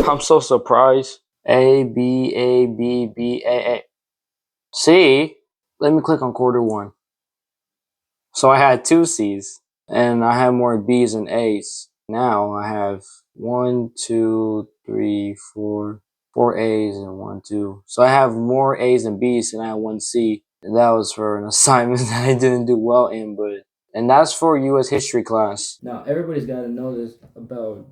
I'm so surprised. A, B, A, B, B, A. C? Let me click on quarter one. So I had two C's, and I had more B's and A's. Now I have one, two, three, four A's and one, two. So I have more A's and B's than I had one C. And that was for an assignment that I didn't do well in, and that's for U.S. history class. Now everybody's got to know this about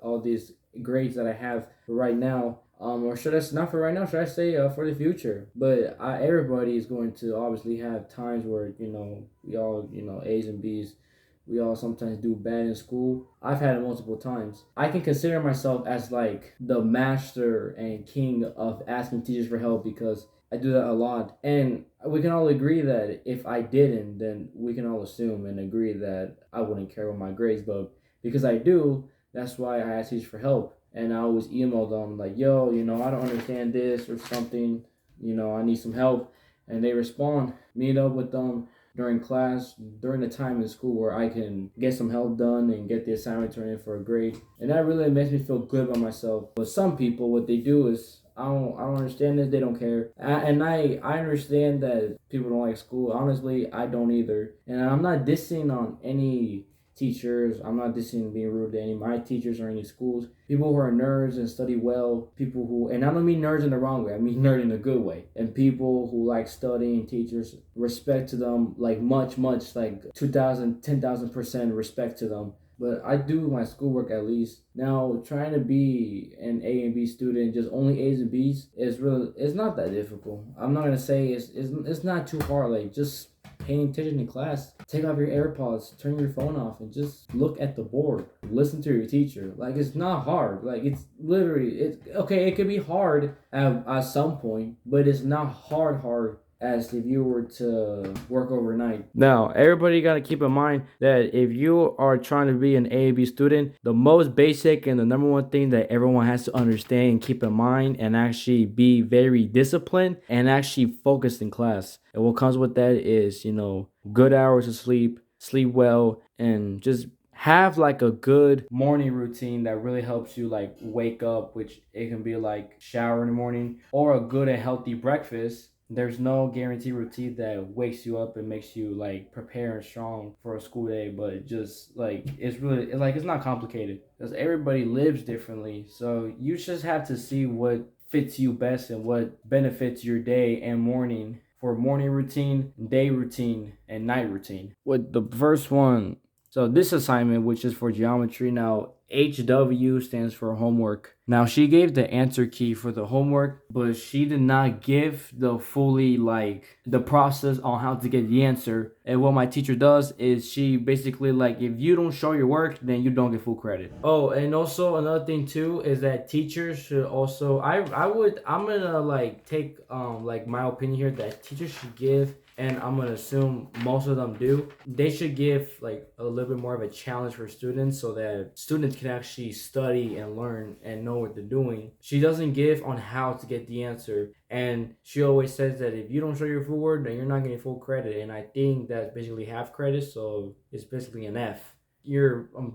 all these grades that I have right now. Or should I not for right now? Should I say for the future? But everybody is going to obviously have times where we all A's and B's. We all sometimes do bad in school. I've had it multiple times. I can consider myself as like the master and king of asking teachers for help because I do that a lot. And we can all agree that if I didn't, then we can all assume and agree that I wouldn't care about my grades. But because I do, that's why I ask teachers for help. And I always email them like, yo, I don't understand this or something. I need some help. And they respond. Meet up with them during class, during the time in school where I can get some help done and get the assignment turned in for a grade. And that really makes me feel good about myself. But some people, what they do is, I don't understand this. They don't care, and I understand that people don't like school. Honestly, I don't either. And I'm not dissing on any teachers. I'm not dissing being rude to any of my teachers or any schools. People who are nerds and study well. People who, and I don't mean nerds in the wrong way. I mean nerd in a good way. And people who like studying, teachers, respect to them like much like 2,000, 10,000% respect to them. But I do my schoolwork at least. Now, trying to be an A and B student, just only A's and B's, it's not that difficult. I'm not gonna say it's not too hard. Like just paying attention in class, take off your AirPods, turn your phone off, and just look at the board. Listen to your teacher. Like it's not hard. Like it's literally it's okay. It could be hard at some point, but it's not hard as if you were to work overnight. Now, everybody got to keep in mind that if you are trying to be an A/B student, the most basic and the number one thing that everyone has to understand and keep in mind and actually be very disciplined and actually focused in class. And what comes with that is, good hours of sleep, sleep well, and just have like a good morning routine that really helps you like wake up, which it can be like shower in the morning or a good and healthy breakfast. There's no guarantee routine that wakes you up and makes you like prepare and strong for a school day, but just like it's really like it's not complicated because everybody lives differently. So you just have to see what fits you best and what benefits your day and morning for morning routine, day routine, and night routine. With the first one, so this assignment, which is for geometry, now HW stands for homework. Now she gave the answer key for the homework, but she did not give the fully like the process on how to get the answer. And what my teacher does is she basically like if you don't show your work, then you don't get full credit. Oh, and also another thing too is that teachers should also I'm gonna like take like my opinion here that teachers should give, and I'm gonna assume most of them do, they should give like a little bit more of a challenge for students so that students can actually study and learn and know what they're doing. She doesn't give on how to get the answer, and she always says that if you don't show your full word, then you're not getting full credit, and I think that's basically half credit, so it's basically an F. I'm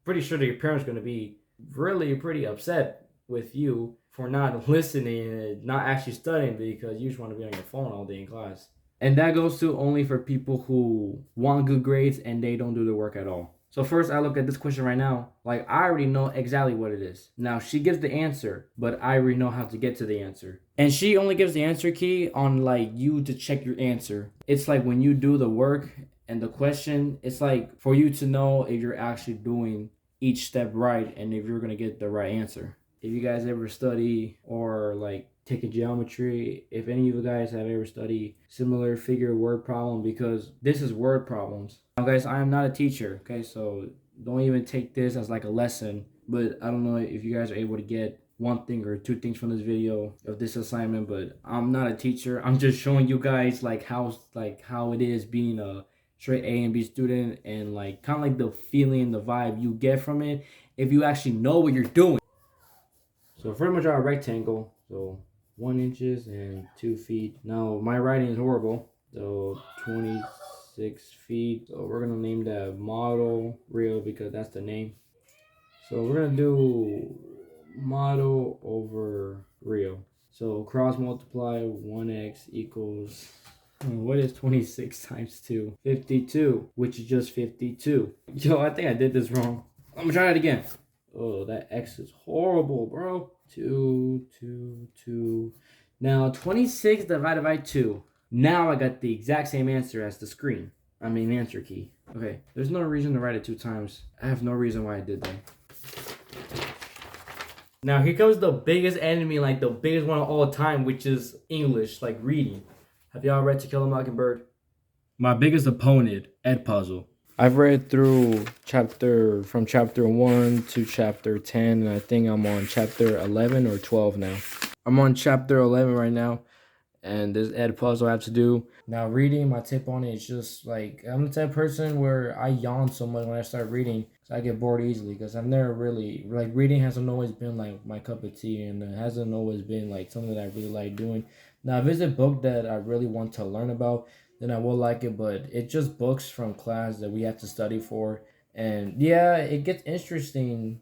pretty sure that your parents are gonna be really pretty upset with you for not listening and not actually studying because you just want to be on your phone all day in class. And that goes to only for people who want good grades and they don't do the work at all. So first I look at this question right now, like I already know exactly what it is. Now she gives the answer, but I already know how to get to the answer. And she only gives the answer key on like you to check your answer. It's like when you do the work and the question, it's like for you to know if you're actually doing each step right and if you're gonna get the right answer. If you guys ever study or like taking geometry, if any of you guys have ever studied similar figure word problem, because this is word problems. Now guys, I am not a teacher, okay, so don't even take this as like a lesson, but I don't know if you guys are able to get one thing or two things from this video of this assignment, but I'm not a teacher. I'm just showing you guys like how it is being a straight A and B student and like kind of like the feeling, the vibe you get from it if you actually know what you're doing. So pretty much our rectangle, so 1 inches and 2 feet. Now my writing is horrible, so 26 feet. So we're gonna name that model real because that's the name. So we're gonna do model over real. So cross multiply 1x equals, what is 26 times 2? 52, which is just 52. Yo, I think I did this wrong. I'm gonna try that again. Oh, that x is horrible, bro. 2, 2, 2. Now 26 divided by 2. Now I got the exact same answer as the screen. I mean, answer key. Okay, there's no reason to write it 2 times. I have no reason why I did that. Now here comes the biggest enemy, like the biggest one of all time, which is English, like reading. Have y'all read To Kill a Mockingbird? My biggest opponent, Edpuzzle. I've read through from chapter 1 to chapter 10, and I think I'm on chapter 11 or 12 now. I'm on chapter 11 right now, and there's Edpuzzle I have to do. Now reading, my tip on it is just like, I'm the type of person where I yawn so much when I start reading, so I get bored easily, because I've never really, like, reading hasn't always been like my cup of tea, and it hasn't always been like something that I really like doing. Now if it's a book that I really want to learn about, then I will like it, but it's just books from class that we have to study for. And yeah, it gets interesting,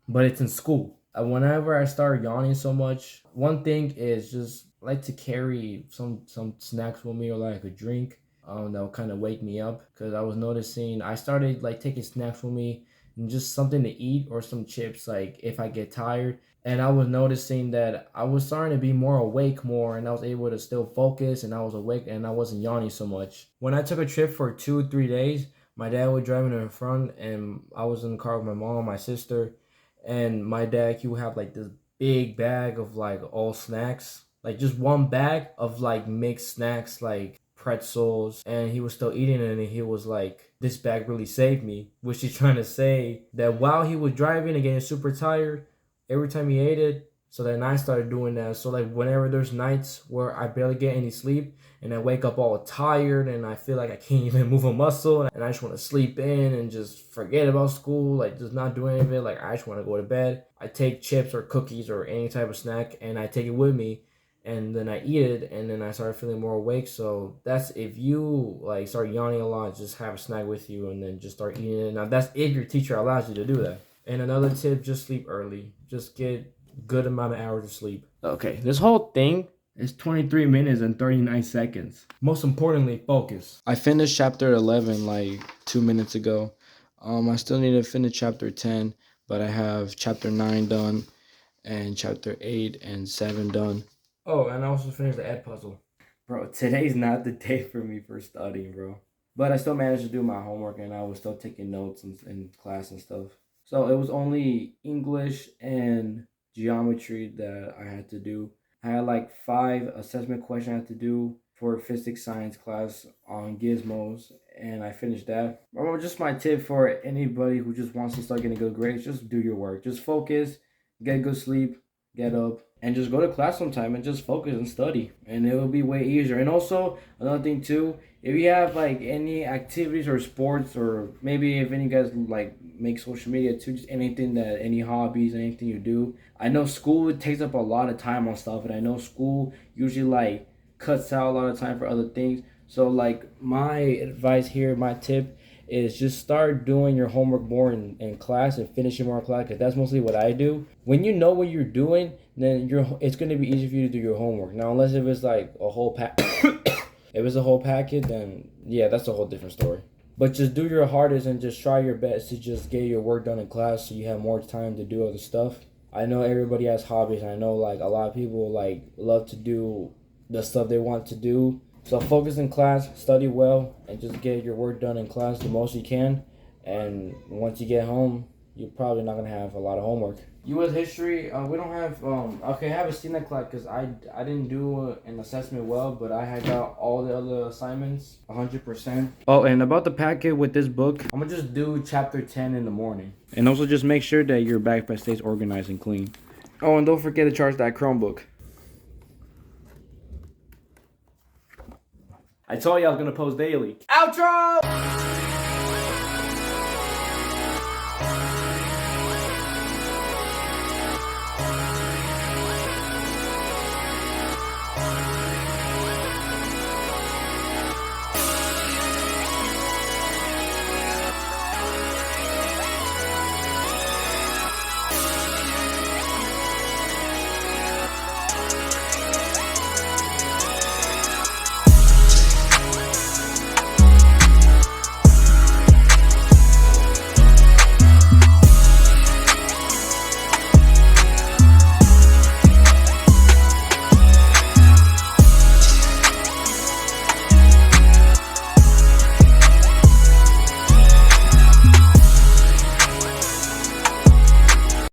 but it's in school. Whenever I start yawning so much, one thing is just like to carry some snacks with me, or like a drink that'll kind of wake me up, because I was noticing I started like taking snacks with me and just something to eat or some chips, like if I get tired. And I was noticing that I was starting to be more awake more, and I was able to still focus, and I was awake, and I wasn't yawning so much. When I took a trip for 2-3 days, my dad was driving in front, and I was in the car with my mom and my sister. And my dad, he would have like this big bag of like all snacks, like just one bag of like mixed snacks, like pretzels, and he was still eating it, and he was like, this bag really saved me, which he's trying to say that while he was driving and getting super tired, every time he ate it. So then I started doing that. So like whenever there's nights where I barely get any sleep, and I wake up all tired, and I feel like I can't even move a muscle, and I just want to sleep in and just forget about school, like just not do any of it, like I just want to go to bed, I take chips or cookies or any type of snack, and I take it with me, and then I eat it, and then I start feeling more awake. So that's, if you like start yawning a lot, just have a snack with you and then just start eating it. Now that's if your teacher allows you to do that. And another tip, just sleep early. Just get good amount of hours of sleep. Okay, this whole thing is 23 minutes and 39 seconds. Most importantly, focus. I finished chapter 11 like 2 minutes ago. I still need to finish chapter 10, but I have chapter 9 done and chapter 8 and 7 done. Oh, and I also finished the Edpuzzle. Bro, today's not the day for me for studying, bro. But I still managed to do my homework, and I was still taking notes in class and stuff. So it was only English and geometry that I had to do. I had like 5 assessment questions I had to do for physics science class on gizmos, and I finished that. Well, just my tip for anybody who just wants to start getting good grades, just do your work. Just focus, get good sleep, get up, and just go to class sometime and just focus and study, and it will be way easier. And also another thing too, if you have like any activities or sports, or maybe if any guys like make social media too, just anything, that any hobbies, anything you do. I know school takes up a lot of time on stuff, and I know school usually like cuts out a lot of time for other things. So like my advice here, my tip is just start doing your homework more in class and finishing more class, because that's mostly what I do. When you know what you're doing, then it's going to be easy for you to do your homework. Now, unless if it's like a whole pack, if it's a whole packet, then yeah, that's a whole different story. But just do your hardest and just try your best to just get your work done in class, so you have more time to do other stuff. I know everybody has hobbies, and I know like a lot of people like love to do the stuff they want to do. So focus in class, study well, and just get your work done in class the most you can. And once you get home, you're probably not gonna have a lot of homework. U.S. history, we don't have. Okay, I haven't seen that class because I didn't do an assessment well, but I had got all the other assignments 100%. Oh, and about the packet with this book, I'm gonna just do chapter 10 in the morning. And also just make sure that your backpack stays organized and clean. Oh, and don't forget to charge that Chromebook. I told you I was gonna post daily. Outro!